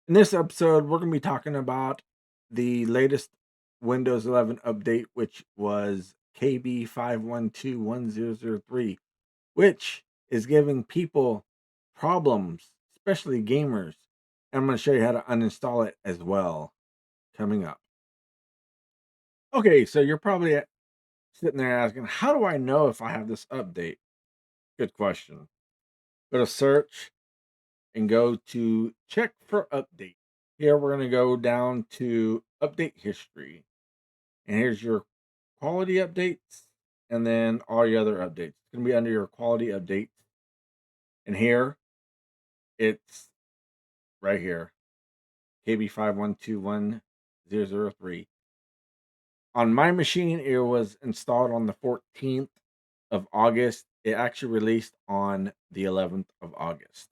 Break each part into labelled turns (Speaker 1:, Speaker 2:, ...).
Speaker 1: In this episode, we're going to be talking about the latest Windows 11 update, which was KB5121003, which is giving people problems, especially gamers. And I'm going to show you how to uninstall it as well coming up. Okay, so you're probably sitting there asking, how do I know if I have this update? Good question. Go to search and go to check for update. Here we're going to go down to update history. And here's your quality updates and then all your other updates. It's going to be under your quality updates. And here it's right here, KB5121003. On my machine, it was installed on the 14th of August. It actually released on the 11th of August.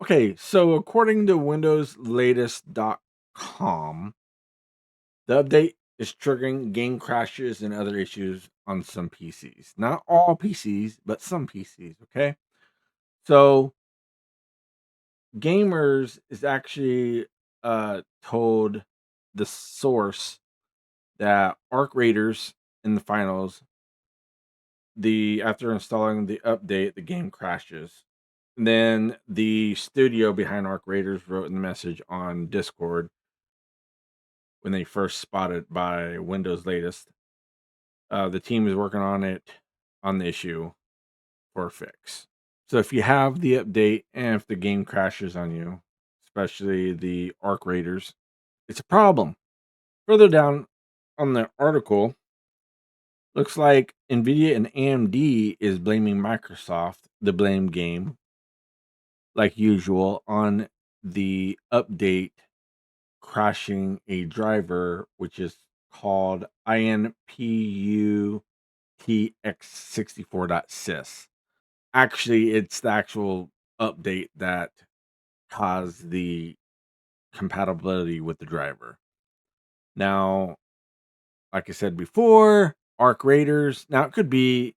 Speaker 1: Okay, so according to windowslatest.com, the update is triggering game crashes and other issues on some PCs. Not all PCs, but some PCs, okay? So gamers is actually told the source that Arc Raiders in the finals, after installing the update, the game crashes. And then the studio behind Arc Raiders wrote in the message on Discord when they first spotted by Windows latest. The team is working on the issue for a fix. So if you have the update and if the game crashes on you, especially the Arc Raiders, it's a problem. Further down on the article, looks like Nvidia and AMD is blaming Microsoft, the blame game, like usual, on the update crashing a driver, which is called INPUTX64.sys. Actually, it's the actual update that caused the compatibility with the driver. Now, like I said before, Arc Raiders, now it could be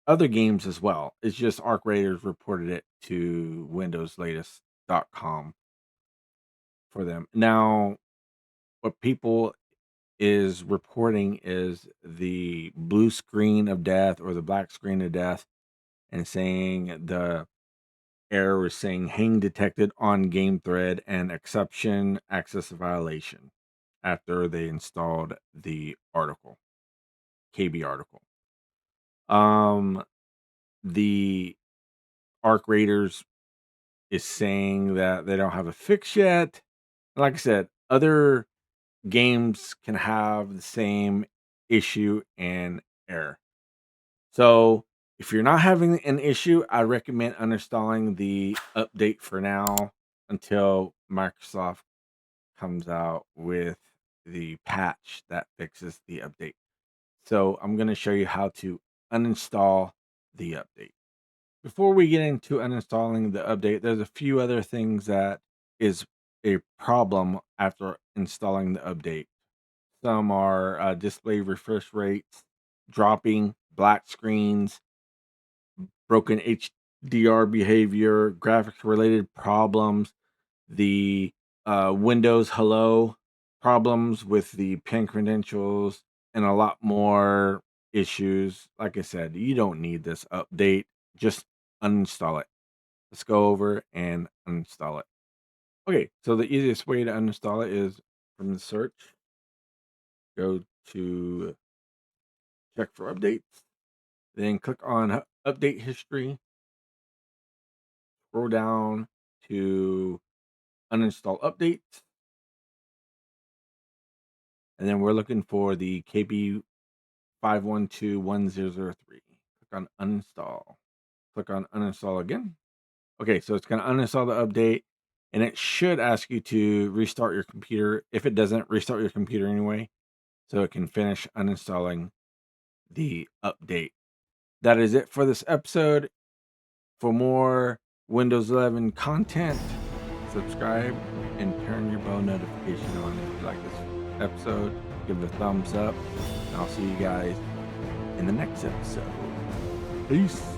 Speaker 1: other games as well. It's just Arc Raiders reported it to windowslatest.com for them. Now, what people is reporting is the blue screen of death or the black screen of death, and saying the error is saying hang detected on game thread and exception access violation after they installed the article, KB article. The Arc Raiders is saying that they don't have a fix yet. Like I said, other games can have the same issue and error. So if you're not having an issue, I recommend uninstalling the update for now until Microsoft comes out with the patch that fixes the update. So I'm going to show you how to uninstall the update. Before we get into uninstalling the update, there's a few other things that is a problem after installing the update. Some are display refresh rates dropping, black screens, broken HDR behavior, graphics related problems, the Windows Hello problems with the PIN credentials, and a lot more issues. Like I said, you don't need this update. Just uninstall it. Let's go over and uninstall it. Okay, so the easiest way to uninstall it is from the search. Go to check for updates. Then click on update history. Scroll down to uninstall updates. And then we're looking for the KB5121003. Click on uninstall. Click on uninstall again. Okay, so it's going to uninstall the update, and it should ask you to restart your computer. If it doesn't, restart your computer anyway, so it can finish uninstalling the update. That is it for this episode. For more Windows 11 content, subscribe and turn your bell notification on. If you like this episode, give it a thumbs up. And I'll see you guys in the next episode. Peace.